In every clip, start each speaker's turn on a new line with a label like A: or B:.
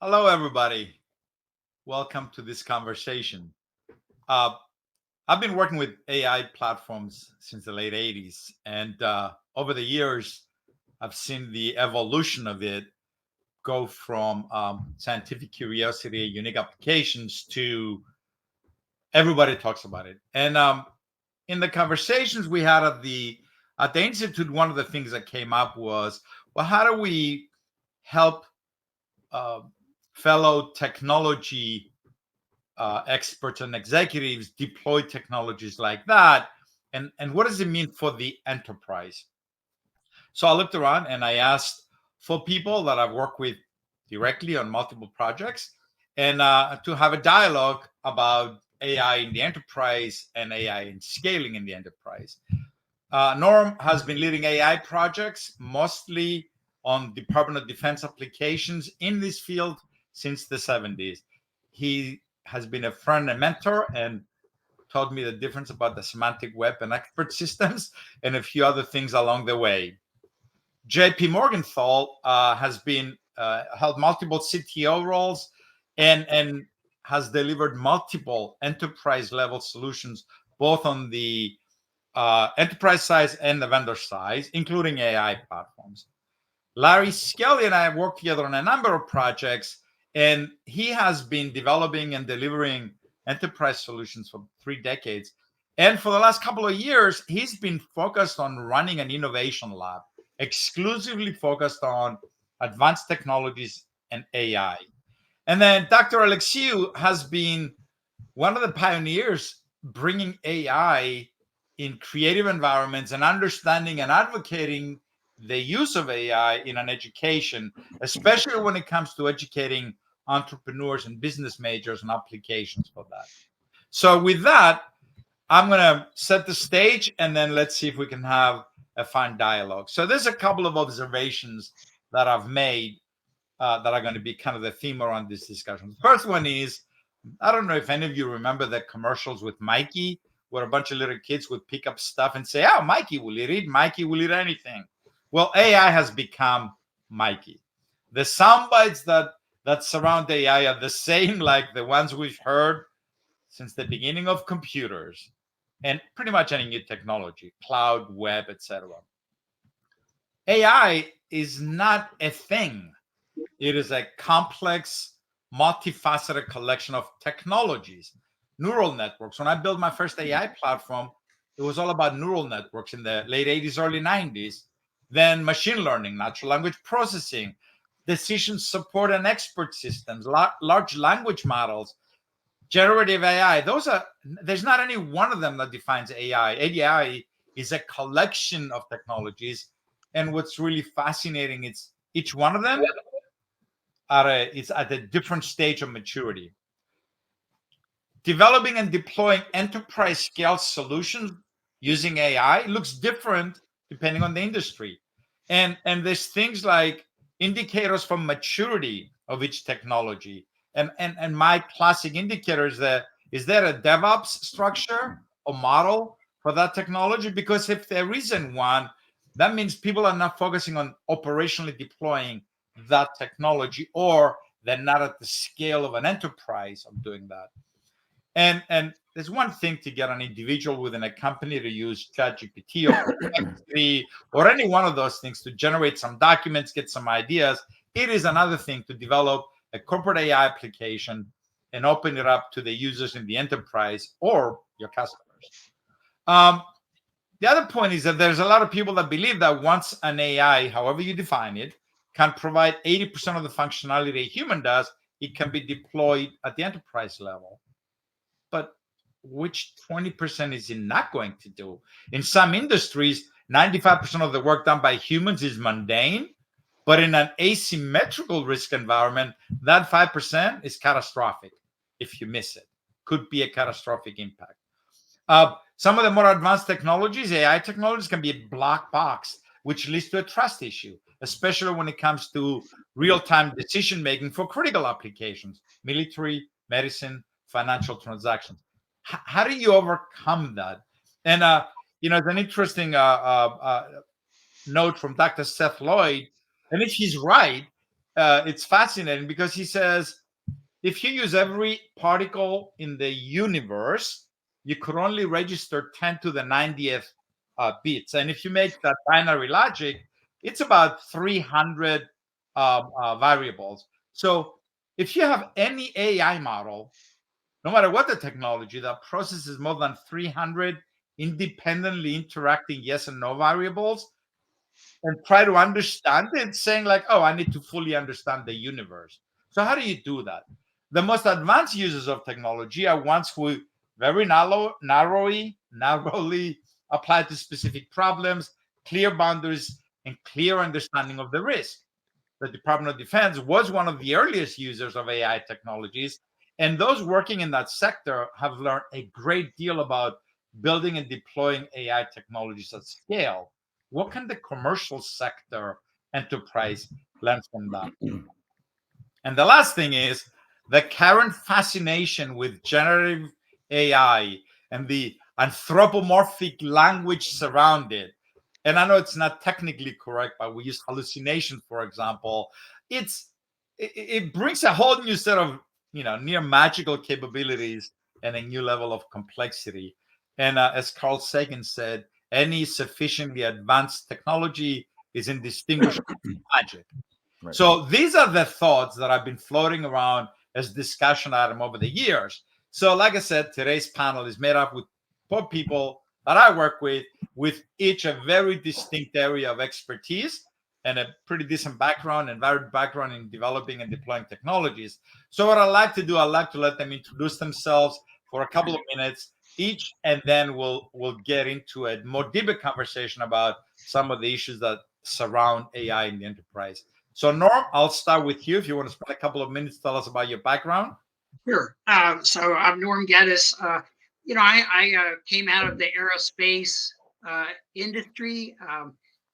A: Hello, everybody. Welcome to this conversation. Uh, I've been working with AI platforms since the late 80s. And over the years, I've seen the evolution of it go from scientific curiosity, unique applications to everybody talks about it. And in the conversations we had at the Institute, one of the things that came up was, well, how do we help uh, fellow technology experts and executives deploy technologies like that, and what does it mean for the enterprise? So I looked around and I asked for people that I've worked with directly on multiple projects, and to have a dialogue about AI in the enterprise and AI in scaling in the enterprise. Norm has been leading AI projects mostly on Department of Defense applications in this field since the 70s. He has been a friend and mentor and taught me the difference about the semantic web and expert systems and a few other things along the way. 𝗂𝗵𝗵 has been held multiple CTO roles and has delivered multiple enterprise level solutions, both on the enterprise size and the vendor size, including AI platforms. Larry Skelly and I have worked together on a number of projects, and he has been developing and delivering enterprise solutions for 3 decades. And for the last couple of years, he's been focused on running an innovation lab, exclusively focused on advanced technologies and AI. And then Dr. Alexiou has been one of the pioneers bringing AI in creative environments and understanding and advocating the use of AI in an education, especially when it comes to educating entrepreneurs and business majors and applications for that. So with that, I'm going to set the stage and then let's see if we can have a fun dialogue. So there's a couple of observations that I've made that are going to be kind of the theme around this discussion. The first one is, I don't know if any of you remember the commercials with Mikey, where a bunch of little kids would pick up stuff and say, "Oh, Mikey will eat it. Mikey will eat anything." Well, AI has become Mikey. The sound bites that surround AI are the same like the ones we've heard since the beginning of computers and pretty much any new technology, cloud, web, etc. AI is not a thing. It is a complex, multifaceted collection of technologies, neural networks. When I built my first AI platform, it was all about neural networks in the late 80s, early 90s. Then machine learning, natural language processing, decision support and expert systems, large language models, generative AI. There's not any one of them that defines AI. AI is a collection of technologies. And what's really fascinating is each one of them it's at a different stage of maturity. Developing and deploying enterprise scale solutions using AI looks different depending on the industry. And there's things like indicators for maturity of each technology. And my classic indicator is there a DevOps structure or model for that technology? Because if there isn't one, that means people are not focusing on operationally deploying that technology, or they're not at the scale of an enterprise of doing that. And there's one thing to get an individual within a company to use ChatGPT or Perplexity or any one of those things to generate some documents, get some ideas. It is another thing to develop a corporate AI application and open it up to the users in the enterprise or your customers. Um, the other point is that there's a lot of people that believe that once an AI, however you define it, can provide 80% of the functionality a human does, it can be deployed at the enterprise level. But which 20% is it not going to do? In some industries, 95% of the work done by humans is mundane, but in an asymmetrical risk environment, that 5% is catastrophic. If you miss it, could be a catastrophic impact. Some of the more advanced technologies, AI technologies, can be a black box, which leads to a trust issue, especially when it comes to real-time decision-making for critical applications, military, medicine, financial transactions. How do you overcome that? And, it's an interesting note from Dr. Seth Lloyd. And if he's right, it's fascinating because he says if you use every particle in the universe, you could only register 10 to the 90th bits. And if you make that binary logic, it's about 300 variables. So if you have any AI model, no matter what the technology, that processes more than 300 independently interacting yes and no variables and try to understand it, saying like, oh, I need to fully understand the universe. So how do you do that? The most advanced users of technology are ones who very narrowly apply to specific problems, clear boundaries, and clear understanding of the risk. The Department of Defense was one of the earliest users of AI technologies, and those working in that sector have learned a great deal about building and deploying AI technologies at scale. What can the commercial sector enterprise learn from that? And the last thing is the current fascination with generative AI and the anthropomorphic language surrounding it. And I know it's not technically correct, but we use hallucination, for example. It brings a whole new set of near magical capabilities and a new level of complexity. And as Carl Sagan said, any sufficiently advanced technology is indistinguishable from magic. Right. So these are the thoughts that have been floating around as discussion item over the years. So like I said, today's panel is made up with 4 people that I work with each a very distinct area of expertise and a pretty decent background and varied background in developing and deploying technologies. So what I like to do, I like to let them introduce themselves for a couple of minutes each, and then we'll get into a more deeper conversation about some of the issues that surround AI in the enterprise. So Norm, I'll start with you. If you want to spend a couple of minutes, tell us about your background.
B: Sure. So I'm 𝗵𝗲 𝗥𝗶𝗵𝗃. I came out of the aerospace industry,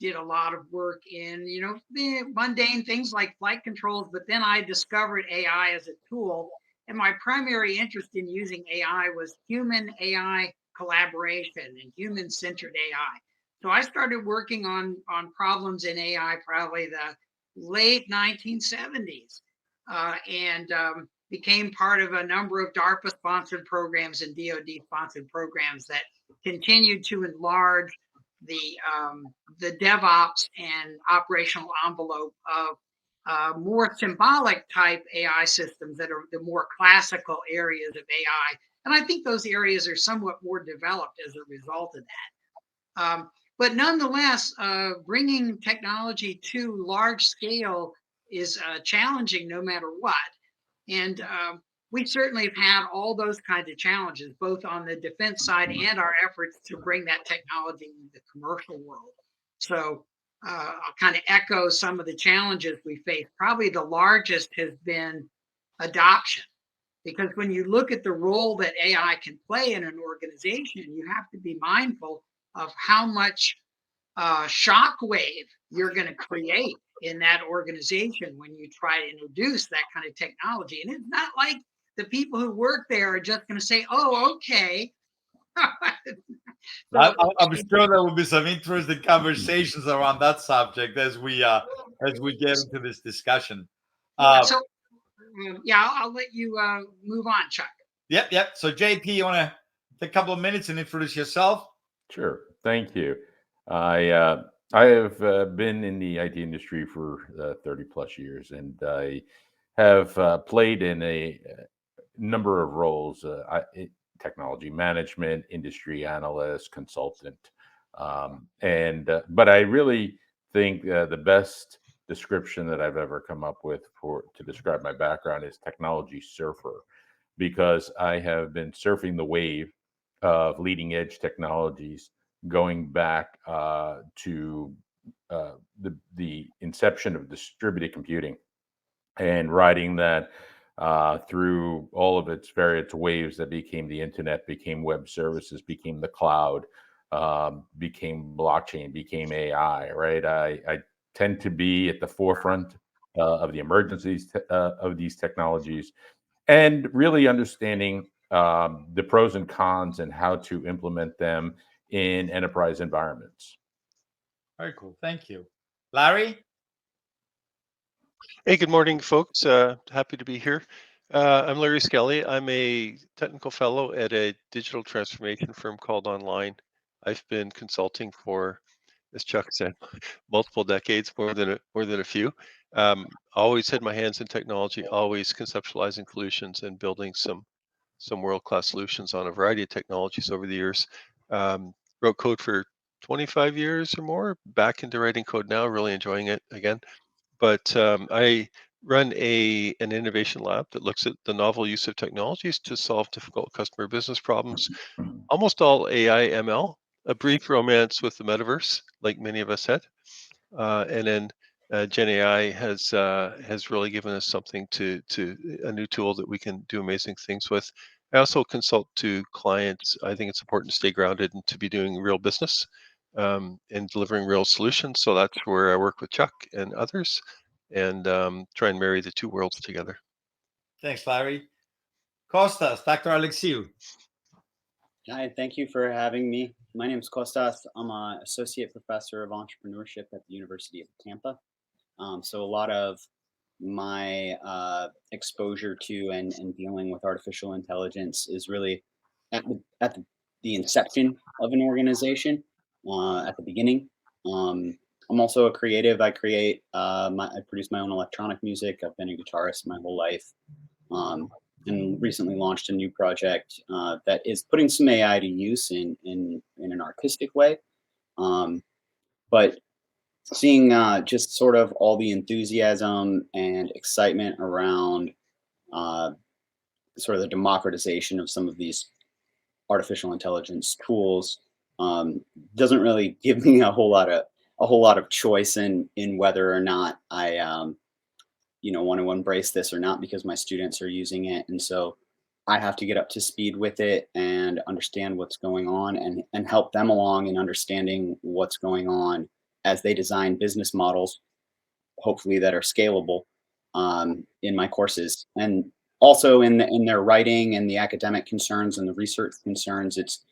B: did a lot of work in, the mundane things like flight controls, but then I discovered AI as a tool. And my primary interest in using AI was human AI collaboration and human-centered AI. So I started working on problems in AI probably the late 1970s, and became part of a number of DARPA-sponsored programs and DoD-sponsored programs that continued to enlarge the DevOps and operational envelope of more symbolic type AI systems that are the more classical areas of AI. And I think those areas are somewhat more developed as a result of that. But nonetheless, bringing technology to large scale is challenging no matter what. And we certainly have had all those kinds of challenges, both on the defense side and our efforts to bring that technology into the commercial world. So I'll kind of echo some of the challenges we face. Probably the largest has been adoption, because when you look at the role that AI can play in an organization, you have to be mindful of how much shockwave you're going to create in that organization when you try to introduce that kind of technology. And it's not like the people who work there are just going to say, oh, okay.
A: So, I'm sure there will be some interesting conversations around that subject as we get into this discussion.
B: I'll let you move on, Chuck.
A: Yep. So JP, you want to take a couple of minutes and introduce yourself?
C: Sure. Thank you. I have been in the IT industry for 30 plus years, and I have played in a number of roles: technology management, industry analyst, consultant. But I really think the best description that I've ever come up with to describe my background is technology surfer, because I have been surfing the wave of leading edge technologies going back to the inception of distributed computing, and riding that through all of its various waves that became the internet, became web services, became the cloud, became blockchain, became AI, right? I tend to be at the forefront of the emergence of these technologies, and really understanding the pros and cons and how to implement them in enterprise environments.
A: Very cool. Thank you. Larry?
D: Hey, good morning, folks. Happy to be here. I'm Larry Skelly. I'm a technical fellow at a digital transformation firm called Online. I've been consulting for, as Chuck said, multiple decades, more than a few. Always had my hands in technology, always conceptualizing solutions and building some world-class solutions on a variety of technologies over the years. Wrote code for 25 years or more. Back into writing code now, really enjoying it again. But I run an innovation lab that looks at the novel use of technologies to solve difficult customer business problems. Almost all AI ML, a brief romance with the metaverse, like many of us had, and then Gen AI has really given us something to a new tool that we can do amazing things with. I also consult to clients. I think it's important to stay grounded and to be doing real business and delivering real solutions. So that's where I work with Chuck and others, and try and marry the two worlds together.
A: Thanks, Larry. Costas, Dr. Alexiou.
E: Hi, thank you for having me. My name is Kostas. I'm an associate professor of entrepreneurship at the University of Tampa. So a lot of my exposure to and dealing with artificial intelligence is really at the inception of an organization, at the beginning. Um, I'm also a creative. I produce my own electronic music. I've been a guitarist my whole life. Um, and recently launched a new project that is putting some AI to use in an artistic way. Um, but seeing just sort of all the enthusiasm and excitement around uh, sort of the democratization of some of these artificial intelligence tools um, doesn't really give me a whole lot of choice in whether or not I want to embrace this or not, because my students are using it, and so I have to get up to speed with it and understand what's going on, and help them along in understanding what's going on as they design business models, hopefully that are scalable, in my courses, and also in their writing and the academic concerns and the research concerns. It's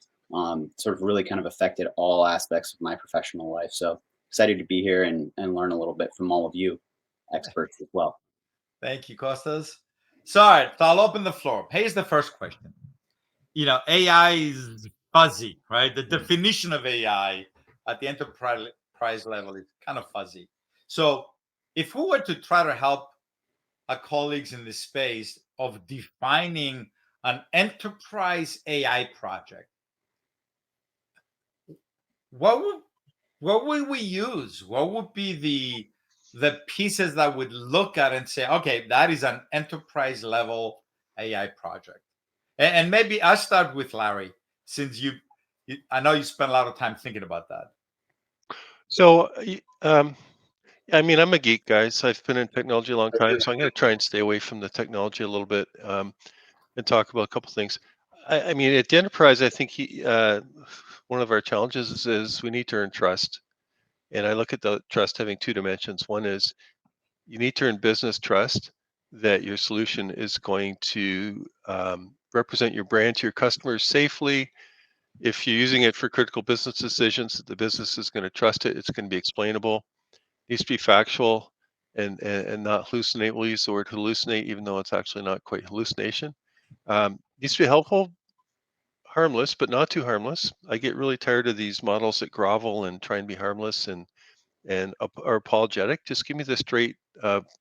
E: sort of really kind of affected all aspects of my professional life. So excited to be here and learn a little bit from all of you experts as well.
A: Thank you, Costas. So, all right, so I'll open the floor. Here's the first question. AI is fuzzy, right? The definition of AI at the enterprise level is kind of fuzzy. So, if we were to try to help our colleagues in this space of defining an enterprise AI project, what would we use? What would be the pieces that would look at and say, okay, that is an enterprise level AI project? And maybe I'll start with Larry, since I know you spent a lot of time thinking about that.
D: So, I mean, I'm a geek, guys. I've been in technology a long time, so I'm going to try and stay away from the technology a little bit and talk about a couple things. I mean, at the enterprise, I think one of our challenges is we need to earn trust. And I look at the trust having two dimensions. One is you need to earn business trust that your solution is going to represent your brand to your customers safely. If you're using it for critical business decisions, that the business is going to trust it. It's going to be explainable. It needs to be factual and not hallucinate. We'll use the word hallucinate, even though it's actually not quite hallucination. Needs to be helpful, harmless, but not too harmless. I get really tired of these models that grovel and try and be harmless and are apologetic. Just give me the straight, tone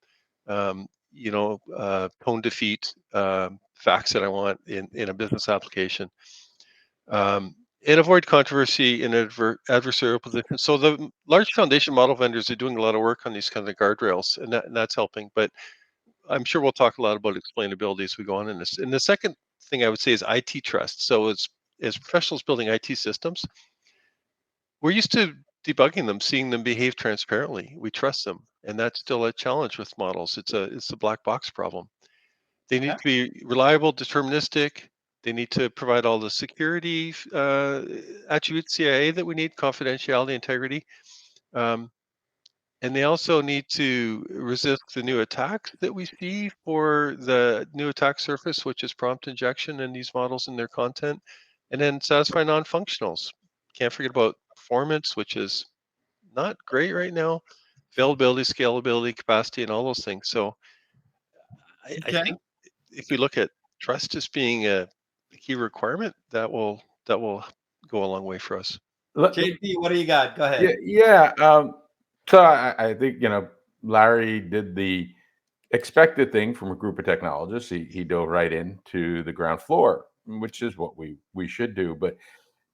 D: defeat facts that I want in a business application. And avoid controversy in adversarial positions. So the large foundation model vendors are doing a lot of work on these kind of guardrails, and that's helping. But I'm sure we'll talk a lot about explainability as we go on in this. And the second thing I would say is IT trust. So as professionals building IT systems, we're used to debugging them, seeing them behave transparently. We trust them, and that's still a challenge with models. It's a black box problem. They need to be reliable, deterministic. They need to provide all the security attributes, CIA, that we need, confidentiality, integrity. And they also need to resist the new attacks that we see for the new attack surface, which is prompt injection in these models and their content. And then satisfy non-functionals. Can't forget about performance, which is not great right now. availability, scalability, capacity, and all those things. So I
A: Okay.
D: think if we look at trust as being a key requirement, that will go a long way for us.
A: JP, what do you got? Go
C: Yeah,
A: ahead.
C: yeah. So I think Larry did the expected thing from a group of technologists. He dove right into the ground floor, which is what we should do. But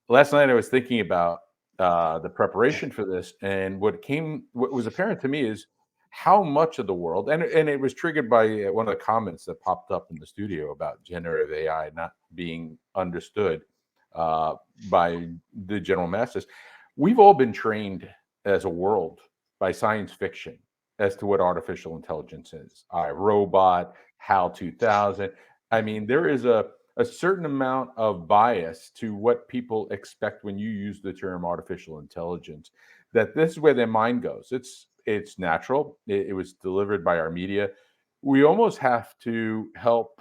C: last night I was thinking about the preparation for this, and what was apparent to me is how much of the world, and it was triggered by one of the comments that popped up in the studio about generative AI not being understood by the general masses. We've all been trained as a world by science fiction as to what artificial intelligence is. iRobot, HAL 2000. I mean, there is a certain amount of bias to what people expect when you use the term artificial intelligence, that this is where their mind goes. It's natural. It was delivered by our media. We almost have to help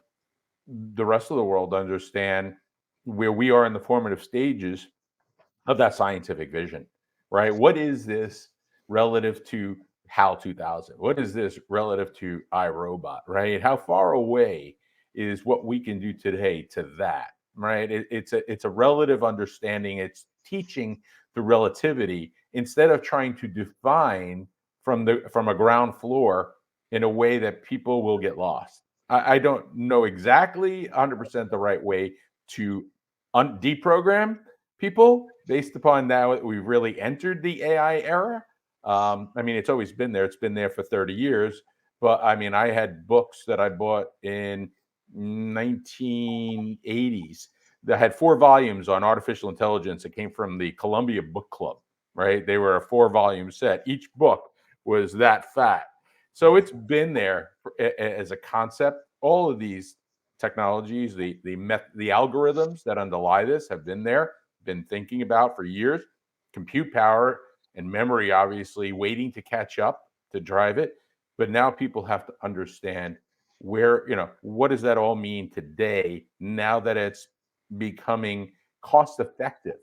C: the rest of the world understand where we are in the formative stages of that scientific vision, right? What is this relative to HAL 2000? What is this relative to iRobot, right? How far away is what we can do today to that, right? It's a relative understanding. It's teaching the relativity instead of trying to define from a ground floor in a way that people will get lost. I don't know exactly 100% the right way to deprogram people based upon now that we've really entered the AI era. I mean, it's always been there. It's been there for 30 years. But I mean, I had books that I bought in 1980s that had 4 volumes on artificial intelligence that came from the Columbia Book Club, right? They were a 4-volume set. Each book was that fat. So it's been there as a concept. All of these technologies, the algorithms that underlie this have been there, been thinking about for years. Compute power and memory, obviously, waiting to catch up to drive it. But now people have to understand where, what does that all mean today, now that it's becoming cost effective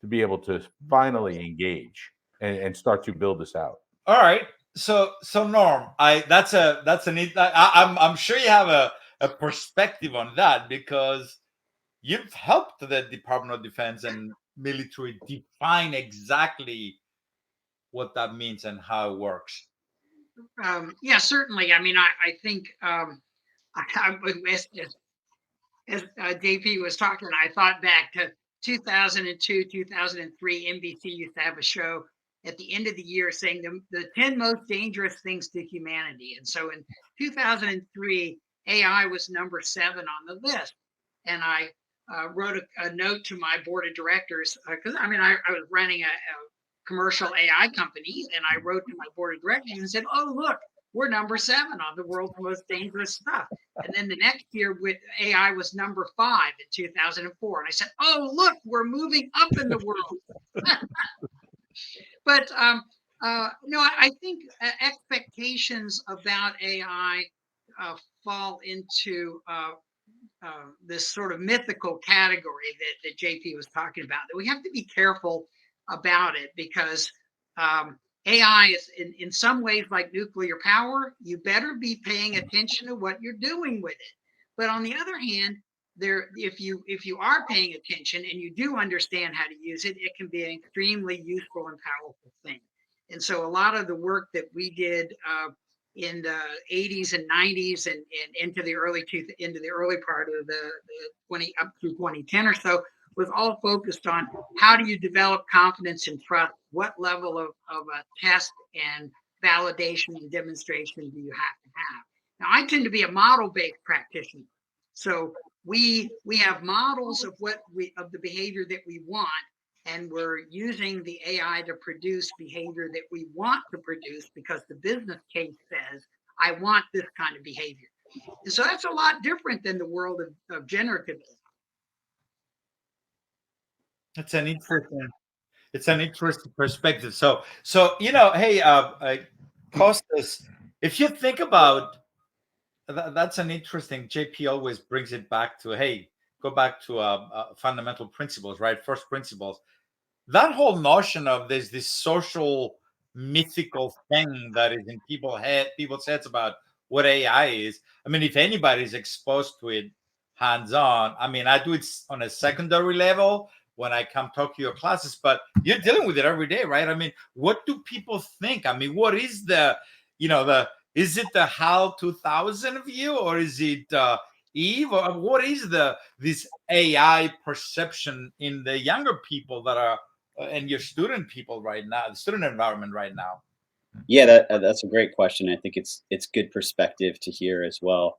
C: to be able to finally engage and start to build this out.
A: All right. So Norm, that's a neat. I'm sure you have a perspective on that, because you've helped the Department of Defense and military define exactly what that means and how it works.
B: Yeah, certainly. I mean, I think as JP was talking, I thought back to 2002, 2003. NBC used to have a show at the end of the year saying the 10 most dangerous things to humanity. And so in 2003, AI was number 7 on the list. And I wrote a note to my board of directors, because I was running a commercial AI company, and I wrote to my board of directors and said, "Oh, look, we're number 7 on the world's most dangerous stuff." And then the next year, with AI was number 5 in 2004, and I said, "Oh, look, we're moving up in the world." But no, I think expectations about AI fall into this sort of mythical category that JP was talking about. That we have to be careful about it, because AI is in some ways like nuclear power. You better be paying attention to what you're doing with it. But on the other hand, if you are paying attention and you do understand how to use it, it can be an extremely useful and powerful thing. And so a lot of the work that we did in the 80s and 90s and into the early part of the 20 up through 2010 or so was all focused on how do you develop confidence and trust? What level of a test and validation and demonstration do you have to have? Now, I tend to be a model-based practitioner. So we have models of the behavior that we want, and we're using the AI to produce behavior that we want to produce because the business case says, I want this kind of behavior. And so that's a lot different than the world of generative AI.
A: It's an interesting perspective. So hey, Costas, if you think about that's an interesting. JP always brings it back to, hey, go back to fundamental principles, right? First principles. That whole notion of this social mythical thing that is in people's heads about what AI is. I mean, if anybody's exposed to it hands-on, I mean, I do it on a secondary level when I come talk to your classes, but you're dealing with it every day, right? I mean, what do people think? I mean, what is is it the HAL 2000 view, or is it Eve, or what is this AI perception in the younger people that are and your student people right now, the student environment right now?
E: Yeah, that's a great question. I think it's good perspective to hear as well.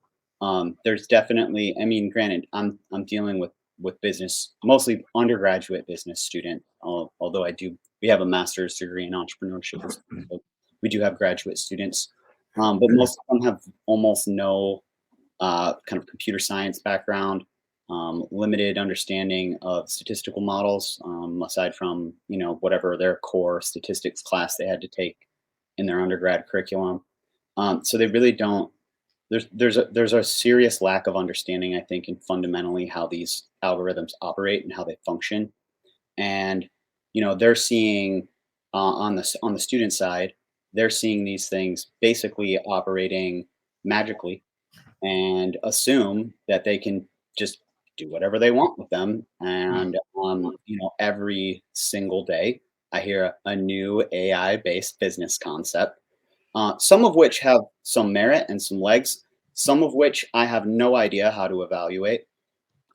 E: There's definitely, I mean, granted, I'm dealing with business, mostly undergraduate business student. Although we have a master's degree in entrepreneurship, so we do have graduate students, but most of them have almost no kind of computer science background, limited understanding of statistical models, aside from whatever their core statistics class they had to take in their undergrad curriculum. So they really don't. There's a serious lack of understanding, I think, in fundamentally how these algorithms operate and how they function. And they're seeing on the student side, they're seeing these things basically operating magically and assume that they can just do whatever they want with them. And every single day, I hear a new AI-based business concept, some of which have some merit and some legs, some of which I have no idea how to evaluate.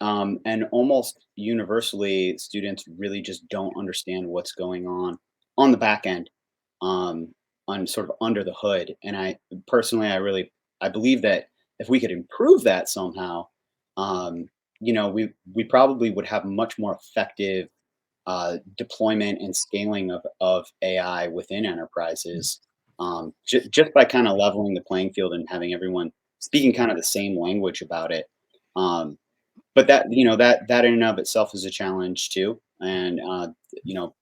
E: And almost universally, students really just don't understand what's going on the back end, on sort of under the hood. And I personally, I believe that if we could improve that somehow, we probably would have much more effective deployment and scaling of AI within enterprises, just by kind of leveling the playing field and having everyone speaking kind of the same language about it. But that in and of itself is a challenge too, and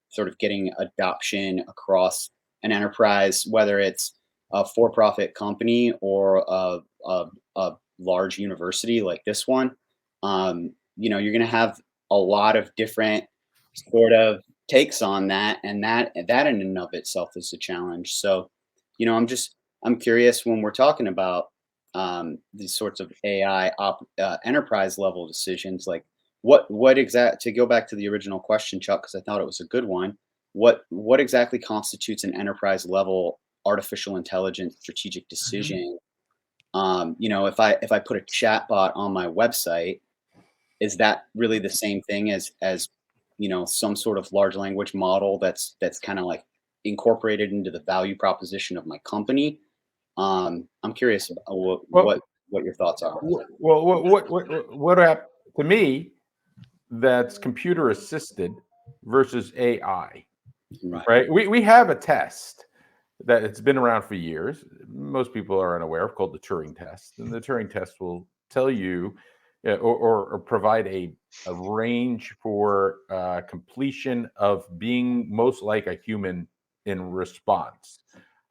E: sort of getting adoption across an enterprise, whether it's a for-profit company or a large university like this one. You're going to have a lot of different sort of takes on that, and that in and of itself is a challenge. So, I'm curious when we're talking about these sorts of AI enterprise level decisions, like to go back to the original question, Chuck, because I thought it was a good one. What exactly constitutes an enterprise level artificial intelligence strategic decision? If I put a chatbot on my website, is that really the same thing as some sort of large language model that's kind of like incorporated into the value proposition of my company? I'm curious about what your thoughts are.
C: Well, to me, that's computer assisted versus AI, right? We have a test that it's been around for years. Most people are unaware of, called the Turing test, and the Turing test will tell you or provide a range for completion of being most like a human in response.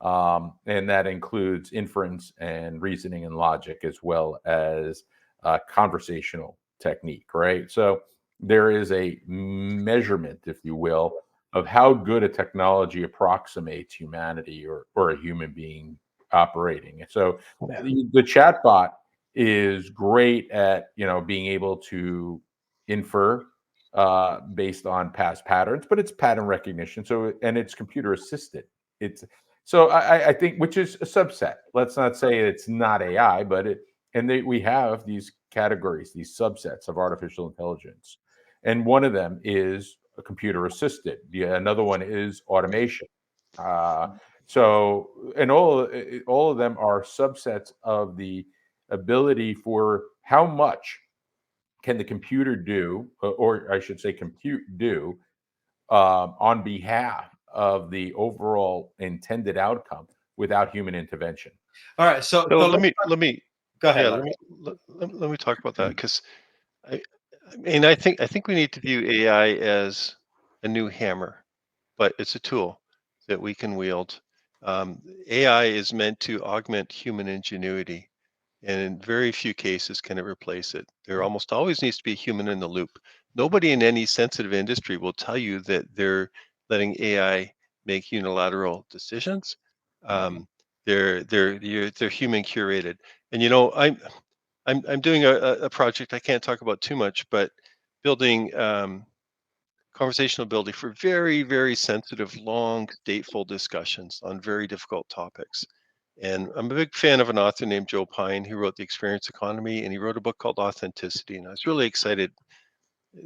C: And that includes inference and reasoning and logic, as well as conversational technique, right? So there is a measurement, if you will, of how good a technology approximates humanity or a human being operating. And so the chatbot is great at being able to infer based on past patterns, but it's pattern recognition. And it's computer assisted. I think, which is a subset. Let's not say it's not AI, but we have these categories, these subsets of artificial intelligence, and one of them is a computer assisted. Another one is automation. And all of them are subsets of the ability for how much can the computer do, or I should say compute do, on behalf of the overall intended outcome without human intervention.
A: All right. So
D: let me
A: go ahead.
D: yeah, let me talk about that, because I think we need to view AI as a new hammer, but it's a tool that we can wield. AI is meant to augment human ingenuity, and in very few cases can it replace it. There almost always needs to be a human in the loop. Nobody in any sensitive industry will tell you that they're letting AI make unilateral decisions. They're human curated. And I'm doing a project I can't talk about too much, but building conversational ability for very, very sensitive, long, stateful discussions on very difficult topics. And I'm a big fan of an author named 𝗂𝗵𝗲 who wrote The Experience Economy, and he wrote a book called Authenticity. And I was really excited.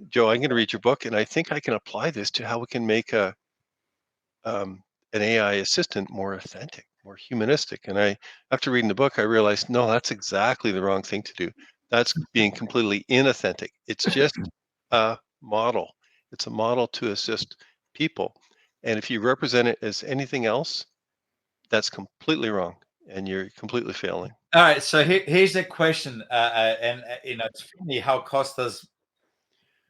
D: Joe, I'm going to read your book, and I think I can apply this to how we can make an AI assistant more authentic, more humanistic. And after reading the book, I realized, no, that's exactly the wrong thing to do. That's being completely inauthentic. It's just a model. It's a model to assist people. And if you represent it as anything else, that's completely wrong, and you're completely failing.
A: All right, so here's a question, and it's funny how Costas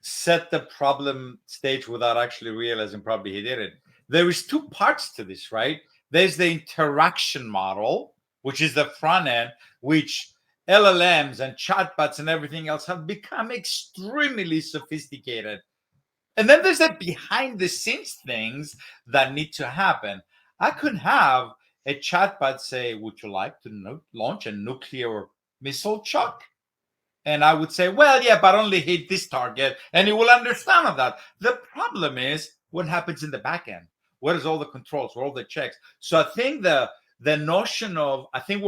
A: set the problem stage without actually realizing probably he did it. There is two parts to this, right? There's the interaction model, which is the front end, which LLMs and chatbots and everything else have become extremely sophisticated. And then there's the behind the scenes things that need to happen. I could have a chatbot say, would you like to launch a nuclear missile, Chuck? And I would say, well, yeah, but only hit this target. And it will understand of that. The problem is what happens in the back end. What is all the controls, what are all the checks? So I think the notion of, I think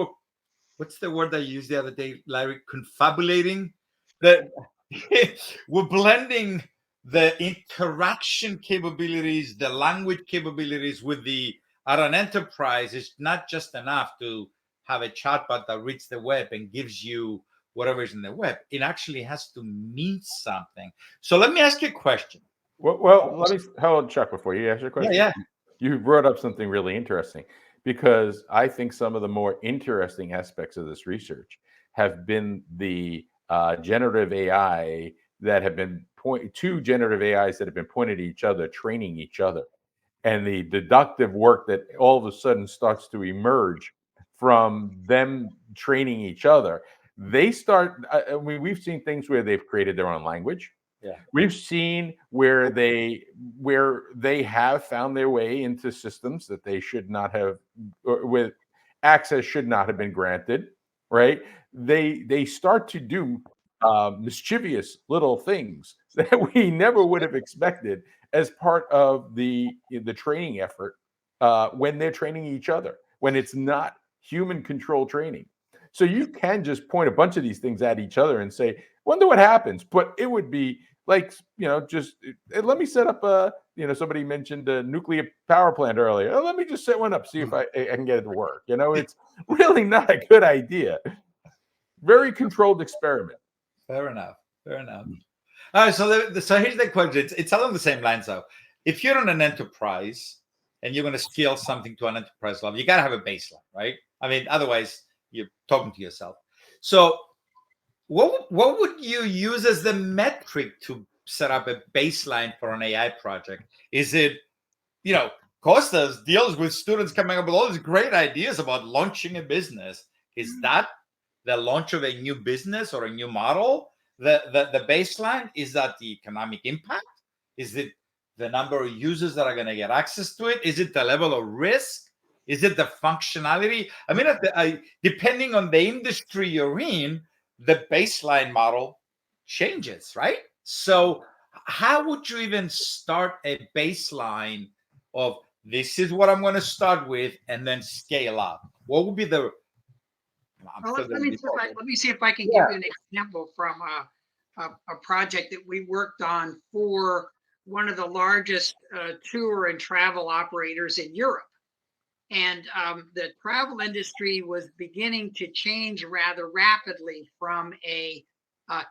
A: what's the word that you used the other day, Larry? Confabulating. We're blending the interaction capabilities, the language capabilities with at an enterprise. It's not just enough to have a chatbot that reads the web and gives you whatever is in the web. It actually has to mean something. So let me ask you a question.
C: Well, let me hold Chuck before you ask your question.
A: Yeah.
C: You brought up something really interesting, because I think some of the more interesting aspects of this research have been the generative AI that have been two generative AIs that have been pointed at each other, training each other, and the deductive work that all of a sudden starts to emerge from them training each other. They start, we've seen things where they've created their own language.
A: Yeah.
C: We've seen where they have found their way into systems that they should not have, with access should not have been granted, right? They start to do mischievous little things that we never would have expected as part of the training effort when they're training each other, when it's not human control training. So you can just point a bunch of these things at each other and say, wonder what happens. But it would be like, just let me set up somebody mentioned a nuclear power plant earlier. Let me just set one up, see if I can get it to work. It's really not a good idea. Very controlled experiment.
A: Fair enough. All right, so here's the question. It's along the same lines, though. If you're on an enterprise and you're going to scale something to an enterprise level, you got to have a baseline, right? I mean, otherwise you're talking to yourself. So what would you use as the metric to set up a baseline for an AI project? Is it, Costas deals with students coming up with all these great ideas about launching a business. Is that the launch of a new business or a new model? The baseline? Is that the economic impact? Is it the number of users that are going to get access to it? Is it the level of risk? Is it the functionality? I mean, depending on the industry you're in, the baseline model changes, right? So how would you even start a baseline of this is what I'm going to start with and then scale up? What would be the...
B: Well, let me see if I can give you an example from a project that we worked on for one of the largest tour and travel operators in Europe. And the travel industry was beginning to change rather rapidly from a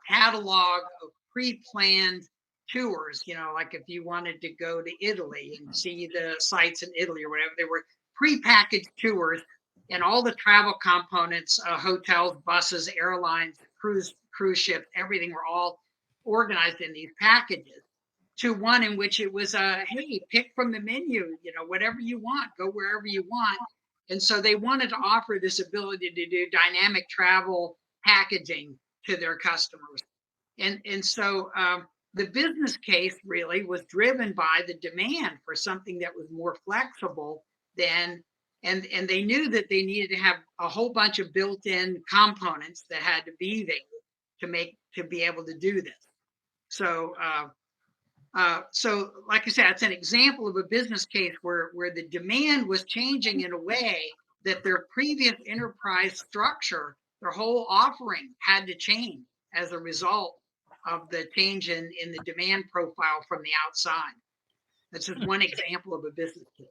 B: catalog of pre-planned tours, like if you wanted to go to Italy and see the sites in Italy or whatever, they were pre-packaged tours, and all the travel components, hotels, buses, airlines, cruise ships, everything were all organized in these packages, to one in which it was hey, pick from the menu, whatever you want, go wherever you want. And so they wanted to offer this ability to do dynamic travel packaging to their customers. And so the business case really was driven by the demand for something that was more flexible than, and they knew that they needed to have a whole bunch of built-in components that had to be there to be able to do this. So so like I said, it's an example of a business case where the demand was changing in a way that their previous enterprise structure, their whole offering had to change as a result of the change in the demand profile from the outside. That's just one example of a business case.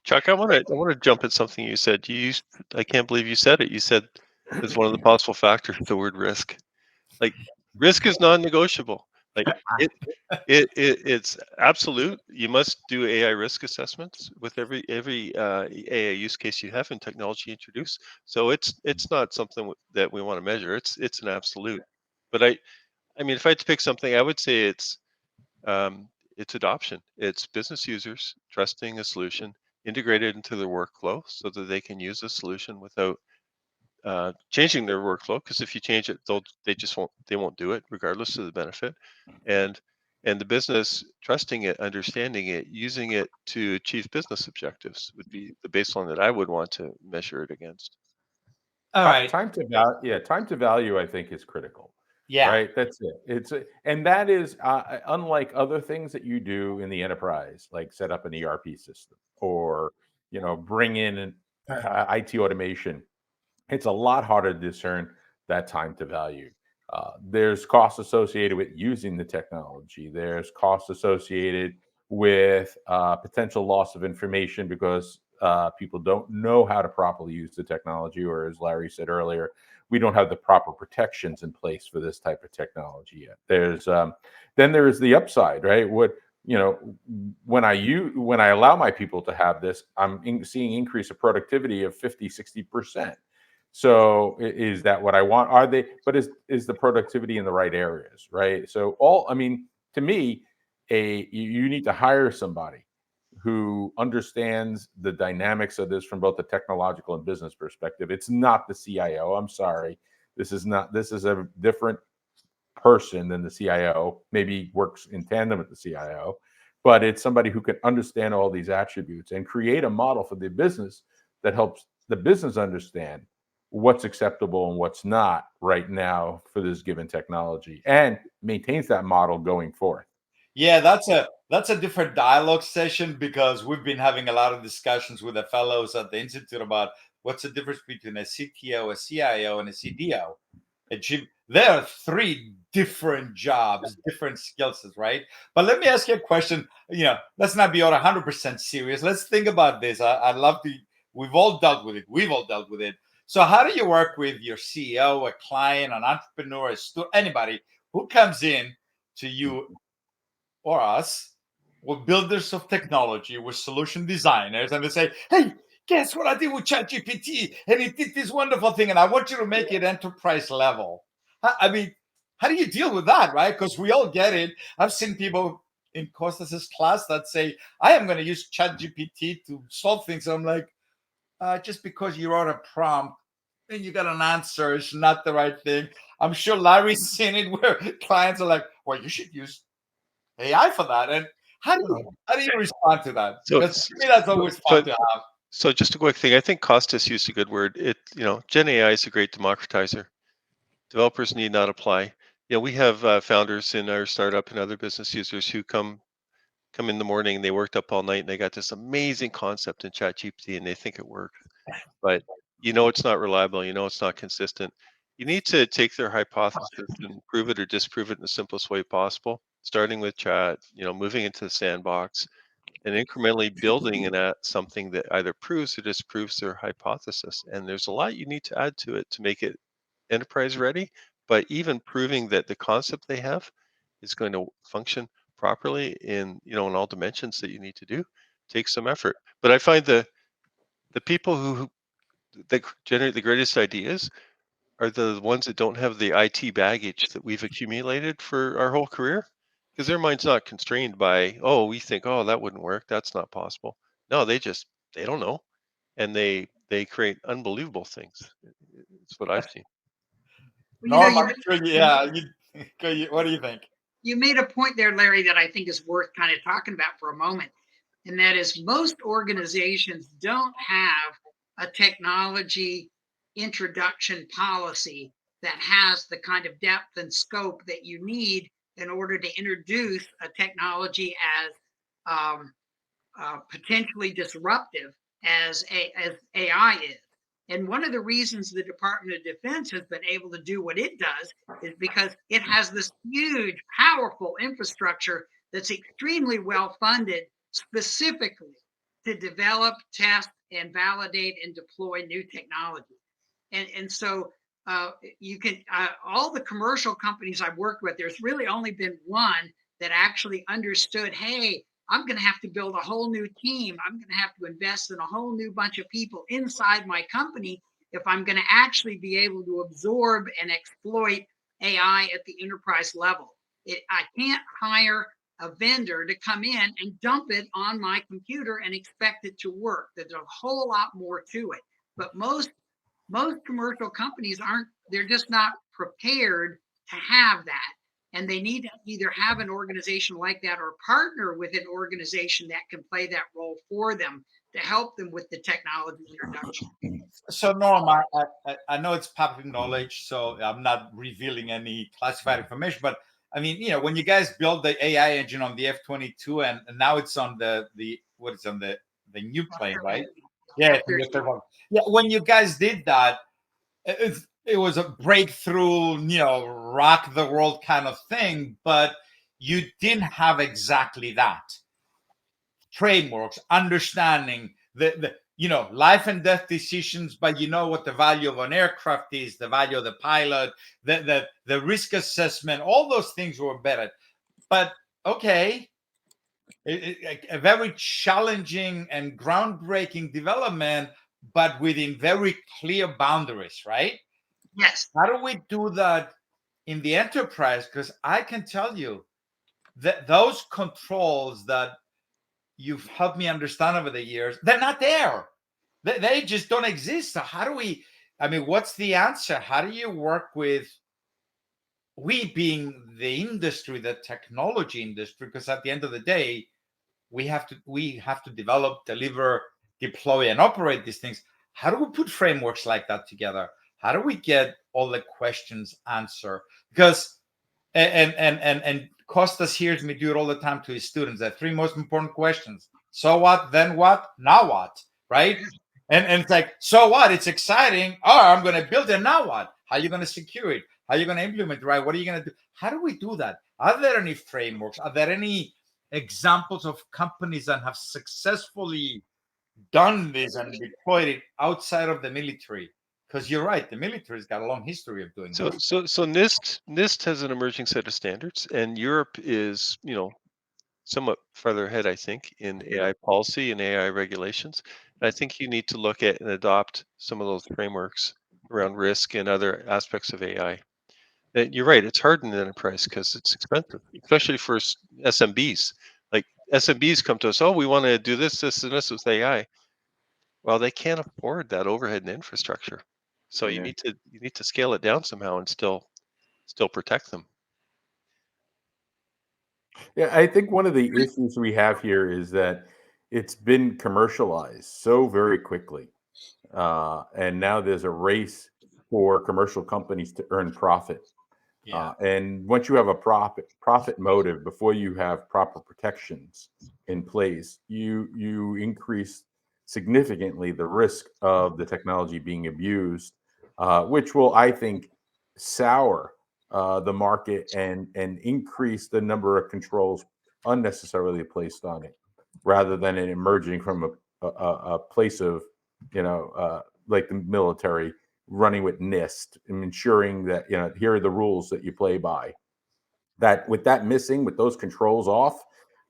D: Chuck, I want to jump at something you said. I can't believe you said it. You said as one of the possible factors the word risk. Like, risk is non-negotiable. Like, it's absolute. You must do AI risk assessments with every AI use case you have in technology introduced. So it's not something that we want to measure. It's an absolute. But I mean, if I had to pick something, I would say it's adoption. It's business users trusting a solution integrated into their workflow so that they can use a solution without changing their workflow. Because if you change it, they won't do it regardless of the benefit. And the business trusting it, understanding it, using it to achieve business objectives would be the baseline that I would want to measure it against.
A: All right.
C: Time to value. Yeah, time to value, I think, is critical.
A: Yeah.
C: Right. That's it. And that is unlike other things that you do in the enterprise, like set up an ERP system or bring in an IT automation. It's a lot harder to discern that time to value. There's costs associated with using the technology. There's costs associated with potential loss of information because people don't know how to properly use the technology, or as Larry said earlier, we don't have the proper protections in place for this type of technology yet. Then there is the upside, right? When I allow my people to have this, I'm seeing increase of productivity of 50-60%. So is that what I want? Are they? But is the productivity in the right areas, right? So to me, you need to hire somebody who understands the dynamics of this from both the technological and business perspective. It's not the CIO. I'm sorry. This is a different person than the CIO. Maybe works in tandem with the CIO, but it's somebody who can understand all these attributes and create a model for the business that helps the business understand what's acceptable and what's not right now for this given technology, and maintains that model going forth.
A: Yeah, that's a different dialogue session, because we've been having a lot of discussions with the fellows at the Institute about what's the difference between a CTO, a CIO, and a CDO. There are three different jobs, different skill sets, right? But let me ask you a question. Let's not be all 100% serious. Let's think about this. I'd love to. We've all dealt with it. So how do you work with your CEO, a client, an entrepreneur, a student, anybody who comes in to you or us? We're builders of technology, we're solution designers, and they say, hey, guess what I did with ChatGPT? And it did this wonderful thing, and I want you to make it enterprise level. I mean, how do you deal with that, right? Because we all get it. I've seen people in Costas's class that say, I am going to use ChatGPT to solve things. I'm like, just because you wrote a prompt and you got an answer, it's not the right thing. I'm sure Larry's seen it where clients are like, well, you should use AI for that. And how do you respond to that? Because to me, that's always fun to have.
D: So just a quick thing. I think Costas used a good word. Gen AI is a great democratizer. Developers need not apply. We have founders in our startup and other business users who come in the morning and they worked up all night and they got this amazing concept in ChatGPT and they think it works, but it's not reliable. It's not consistent. You need to take their hypothesis and prove it or disprove it in the simplest way possible, starting with chat, moving into the sandbox and incrementally building in at something that either proves or disproves their hypothesis. And there's a lot you need to add to it to make it enterprise ready, but even proving that the concept they have is going to function properly in all dimensions that you need to do takes some effort. But I find the people that generate the greatest ideas are the ones that don't have the IT baggage that we've accumulated for our whole career, because their mind's not constrained by, we think, that wouldn't work, that's not possible. No, they don't know, and they create unbelievable things. It's what I've seen.
A: Norm, I'm sure, yeah. What do you think?
B: you made a point there, Larry, that I think is worth kind of talking about for a moment. And that is most organizations don't have a technology introduction policy that has the kind of depth and scope that you need in order to introduce a technology as potentially disruptive as AI is. And one of the reasons the Department of Defense has been able to do what it does is because it has this huge, powerful infrastructure that's extremely well funded specifically to develop, test, and validate and deploy new technology. And so you can, all the commercial companies I've worked with, there's really only been one that actually understood, hey, I'm going to have to build a whole new team. I'm going to have to invest in a whole new bunch of people inside my company if I'm going to actually be able to absorb and exploit AI at the enterprise level. I can't hire a vendor to come in and dump it on my computer and expect it to work. There's a whole lot more to it. But most commercial companies they're just not prepared to have that. And they need to either have an organization like that or partner with an organization that can play that role for them to help them with the technology introduction.
A: So Norm, I know it's public knowledge, so I'm not revealing any classified information, but I mean, when you guys build the AI engine on the F-22 and now it's on the new plane, right? Yeah, yeah. When you guys did that, it was a breakthrough, rock the world kind of thing, but you didn't have exactly that. Frameworks, understanding the life and death decisions, but what the value of an aircraft is, the value of the pilot, the risk assessment, all those things were better. But okay, a very challenging and groundbreaking development, but within very clear boundaries, right?
B: Yes.
A: How do we do that in the enterprise? Because I can tell you that those controls that you've helped me understand over the years, they're not there. They just don't exist. So how do we, what's the answer? How do you work with, we being the industry, the technology industry, because at the end of the day, we have to develop, deliver, deploy, and operate these things. How do we put frameworks like that together? How do we get all the questions answered? Because and Costas hears me do it all the time to his students. The three most important questions: so what, then what, now what, right? And it's like, so what? It's exciting. Oh, I'm going to build it. Now what? How are you going to secure it? How are you going to implement it? Right? What are you going to do? How do we do that? Are there any frameworks? Are there any examples of companies that have successfully done this and deployed it outside of the military? Because you're right, the military's got a long history of doing this.
D: So NIST has an emerging set of standards, and Europe is somewhat further ahead, I think, in AI policy and AI regulations. And I think you need to look at and adopt some of those frameworks around risk and other aspects of AI. And you're right, it's hard in the enterprise because it's expensive, especially for SMBs. Like SMBs come to us, oh, we want to do this, this, and this with AI. Well, they can't afford that overhead and infrastructure. So you need to scale it down somehow and still protect them.
C: Yeah, I think one of the issues we have here is that it's been commercialized so very quickly. And now there's a race for commercial companies to earn profit.
A: Yeah.
C: And once you have a profit motive, before you have proper protections in place, you increase significantly the risk of the technology being abused, which will, I think, sour the market and increase the number of controls unnecessarily placed on it, rather than it emerging from a place of, like the military, running with NIST and ensuring that, here are the rules that you play by. That with that missing, with those controls off,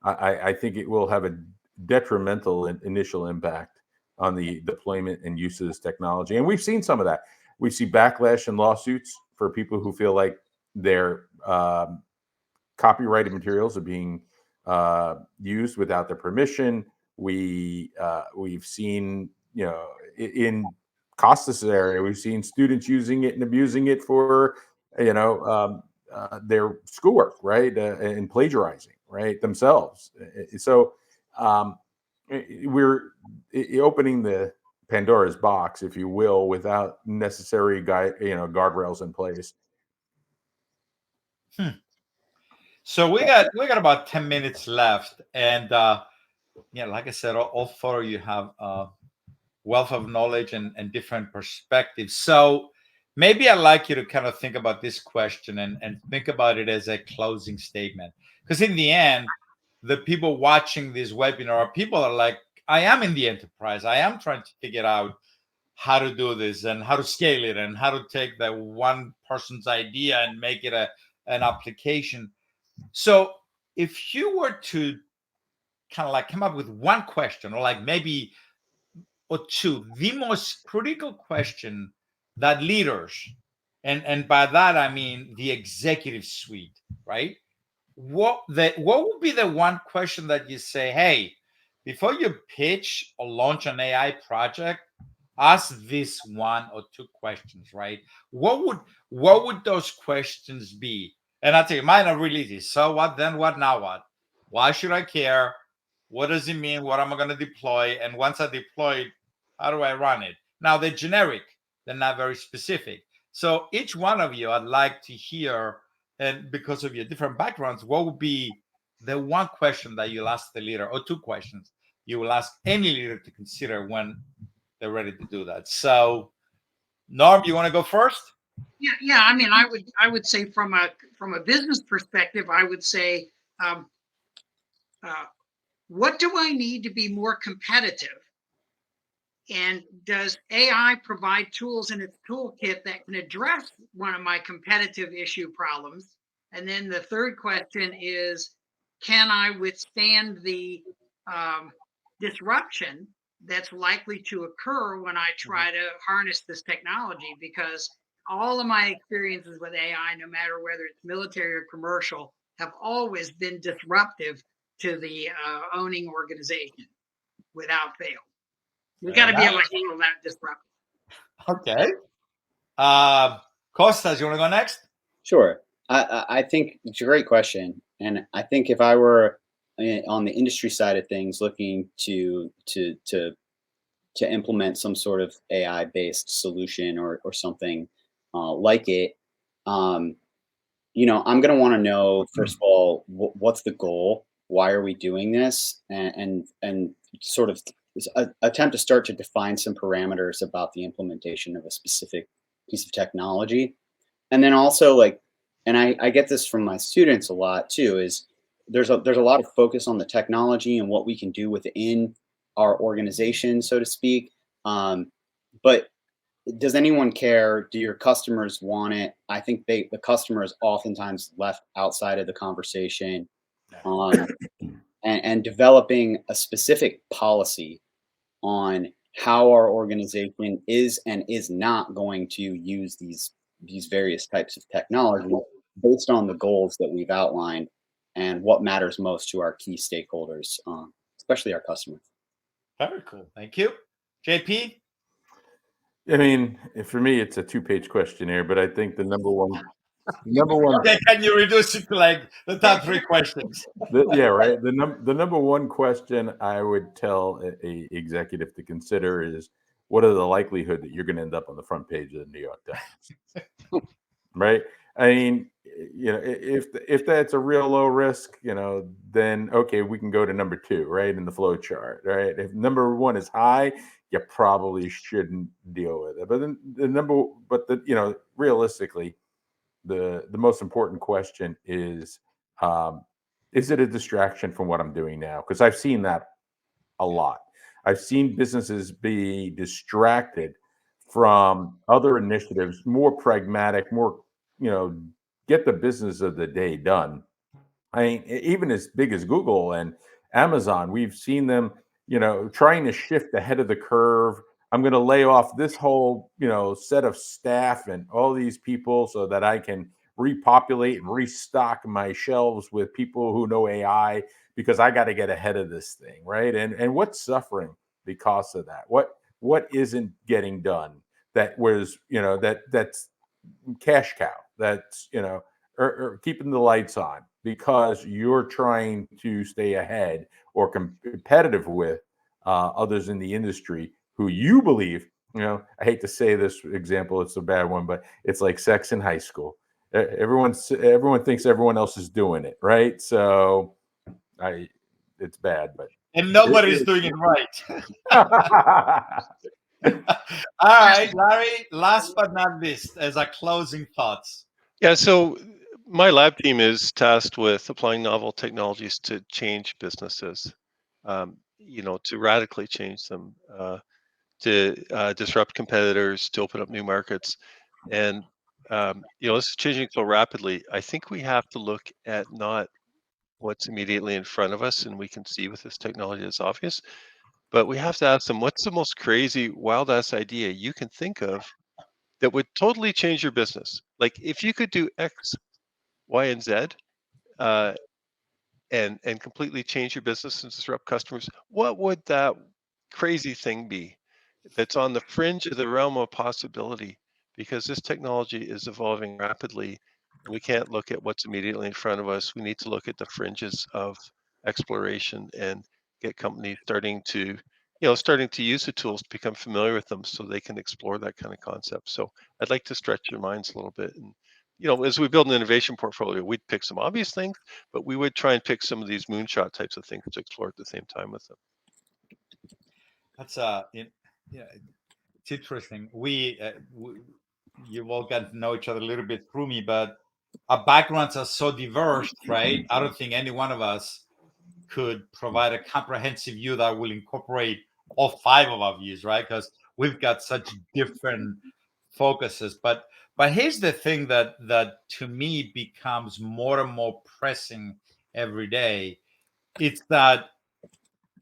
C: I think it will have a detrimental initial impact on the deployment and use of this technology. And we've seen some of that. We see backlash and lawsuits for people who feel like their copyrighted materials are being used without their permission. We've seen, in Costas' area, we've seen students using it and abusing it for, their schoolwork, right, and plagiarizing, right, themselves. So we're opening the Pandora's box, if you will, without necessary guardrails in place.
A: So we got about 10 minutes left, and yeah, like I said, all four of you have a wealth of knowledge and different perspectives. So maybe I'd like you to kind of think about this question and think about it as a closing statement, because in the end, the people watching this webinar are people are like, I am in the enterprise. I am trying to figure out how to do this and how to scale it and how to take that one person's idea and make it an application. So if you were to kind of like come up with one question, or like maybe or two, the most critical question that leaders, and by that I mean the executive suite, right? What would be the one question that you say, hey, before you pitch or launch an AI project, ask this one or two questions, right? What would those questions be? And I tell you, mine are really easy. So what, then what, now what? Why should I care? What does it mean? What am I going to deploy? And once I deploy it, how do I run it? Now they're generic, they're not very specific. So each one of you, I'd like to hear, and because of your different backgrounds, what would be the one question that you'll ask the leader, or two questions you will ask any leader to consider when they're ready to do that? So, Norm, you want to go first?
B: Yeah. I mean, I would say from a business perspective, I would say, what do I need to be more competitive? And does AI provide tools in its toolkit that can address one of my competitive issue problems? And then the third question is, can I withstand the disruption that's likely to occur when I try to harness this technology? Because all of my experiences with AI, no matter whether it's military or commercial, have always been disruptive to the owning organization without fail. We got to be able to handle that disruption.
A: Okay. Costas, you want to go next?
E: Sure. I think it's a great question, and I think if I were on the industry side of things, looking to implement some sort of AI-based solution or something like it, I'm going to want to know, first of all, what's the goal? Why are we doing this? And sort of attempt to start to define some parameters about the implementation of a specific piece of technology. And then also, like, and I get this from my students a lot too, is there's a lot of focus on the technology and what we can do within our organization, so to speak. But does anyone care? Do your customers want it? I think the customer is oftentimes left outside of the conversation. And developing a specific policy on how our organization is and is not going to use these various types of technology based on the goals that we've outlined and what matters most to our key stakeholders, especially our customers.
A: Very cool. Thank you. JP?
C: I mean, for me, it's a 2-page questionnaire, but I think the number one.
A: Okay, can you reduce it to like the top 3 questions?
C: Yeah, right. The number one question I would tell a executive to consider is, what are the likelihood that you're going to end up on the front page of the New York Times? Right. I mean, if that's a real low risk, then okay, we can go to number 2, right, in the flow chart, right? If number 1 is high, you probably shouldn't deal with it. But then realistically, the most important question is it a distraction from what I'm doing now? Because I've seen that a lot. I've seen businesses be distracted from other initiatives, more pragmatic, more, get the business of the day done. I mean, even as big as Google and Amazon, we've seen them, trying to shift ahead of the curve. I'm going to lay off this whole, set of staff and all these people so that I can repopulate and restock my shelves with people who know AI, because I got to get ahead of this thing, right? And what's suffering because of that? What isn't getting done? That was, that's cash cow. That's, or keeping the lights on because you're trying to stay ahead or competitive with others in the industry who you believe, I hate to say this example, it's a bad one, but it's like sex in high school. Everyone thinks everyone else is doing it, right? So it's bad, but
A: and nobody's doing it right. All right, Larry, last but not least, as a closing thoughts.
D: Yeah, so my lab team is tasked with applying novel technologies to change businesses, to radically change them, to disrupt competitors, to open up new markets. And, this is changing so rapidly. I think we have to look at not what's immediately in front of us and we can see with this technology that's obvious, but we have to ask them, what's the most crazy, wild ass idea you can think of that would totally change your business? Like if you could do X, Y, and Z, uh, and completely change your business and disrupt customers, what would that crazy thing be that's on the fringe of the realm of possibility? Because this technology is evolving rapidly. We can't look at what's immediately in front of us. We need to look at the fringes of exploration and get companies starting to use the tools to become familiar with them so they can explore that kind of concept. So I'd like to stretch your minds a little bit. And, as we build an innovation portfolio, we'd pick some obvious things, but we would try and pick some of these moonshot types of things to explore at the same time with them.
A: That's it's interesting. You've all gotten to know each other a little bit through me, but our backgrounds are so diverse, right? I don't think any one of us could provide a comprehensive view that will incorporate all 5 of our views, right? Because we've got such different focuses. But here's the thing that to me becomes more and more pressing every day. It's that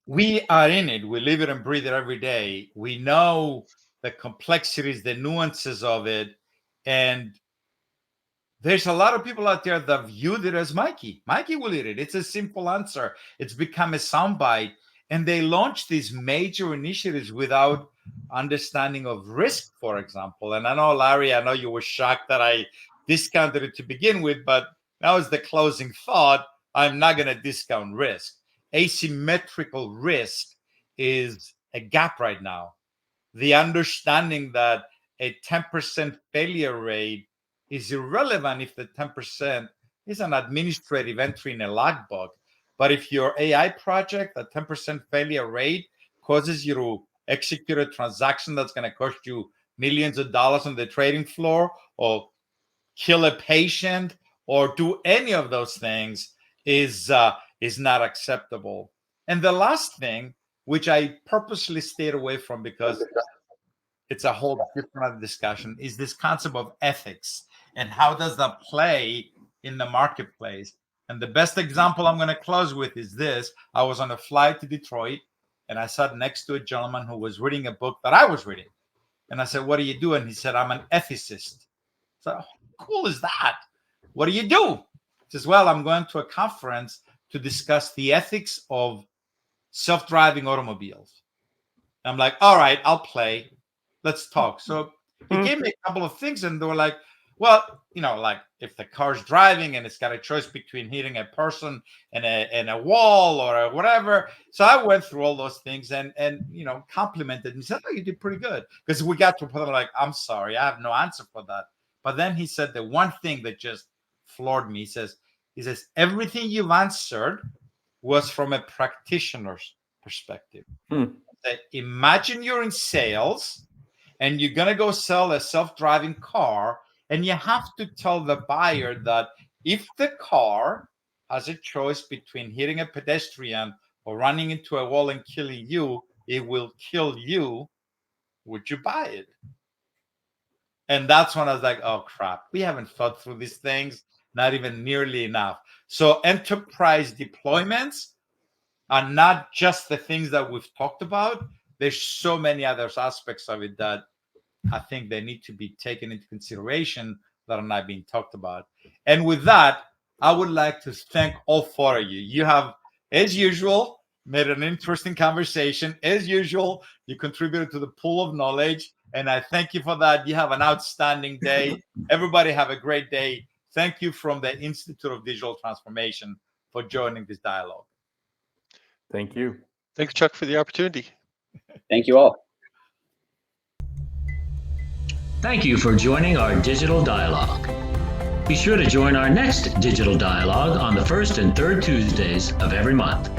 A: we are in it. We live it and breathe it every day. We know the complexities, the nuances of it. And there's a lot of people out there that viewed it as Mikey. Mikey will eat it. It's a simple answer. It's become a soundbite. And they launch these major initiatives without understanding of risk, for example. And I know, Larry, I know you were shocked that I discounted it to begin with, but that was the closing thought. I'm not going to discount risk. Asymmetrical risk is a gap right now. The understanding that a 10% failure rate is irrelevant if the 10% is an administrative entry in a logbook. But if your AI project, a 10% failure rate causes you to execute a transaction that's going to cost you millions of dollars on the trading floor, or kill a patient, or do any of those things, is not acceptable. And the last thing, which I purposely stayed away from because it's a whole different discussion, is this concept of ethics and how does that play in the marketplace. And the best example I'm going to close with is this. I was on a flight to Detroit and I sat next to a gentleman who was reading a book that I was reading. And I said, "What do you do?" And he said, "I'm an ethicist." So, how cool is that? What do you do? He says, "Well, I'm going to a conference to discuss the ethics of self-driving automobiles." I'm like, "All right, I'll play. Let's talk." So he gave me a couple of things, and they were like, "Well, like if the car's driving and it's got a choice between hitting a person and a wall or whatever." So I went through all those things and complimented me. He said, "Oh, you did pretty good." Because we got to a point like, "I'm sorry, I have no answer for that." But then he said the one thing that just floored me. He says, "Everything you've answered was from a practitioner's perspective." Imagine you're in sales and you're going to go sell a self-driving car, and you have to tell the buyer that if the car has a choice between hitting a pedestrian or running into a wall and killing you, it will kill you. Would you buy it? And that's when I was like, oh, crap. We haven't thought through these things, not even nearly enough. So enterprise deployments are not just the things that we've talked about. There's so many other aspects of it that I think they need to be taken into consideration that are not being talked about. And with that, I would like to thank all 4 of you. You have, as usual, made an interesting conversation. As usual, you contributed to the pool of knowledge, and I thank you for that. You have an outstanding day. Everybody have a great day. Thank you from the Institute of Digital Transformation for joining this dialogue.
C: Thank you.
D: Thanks, Chuck, for the opportunity.
E: Thank you all.
F: Thank you for joining our digital dialogue. Be sure to join our next digital dialogue on the first and third Tuesdays of every month.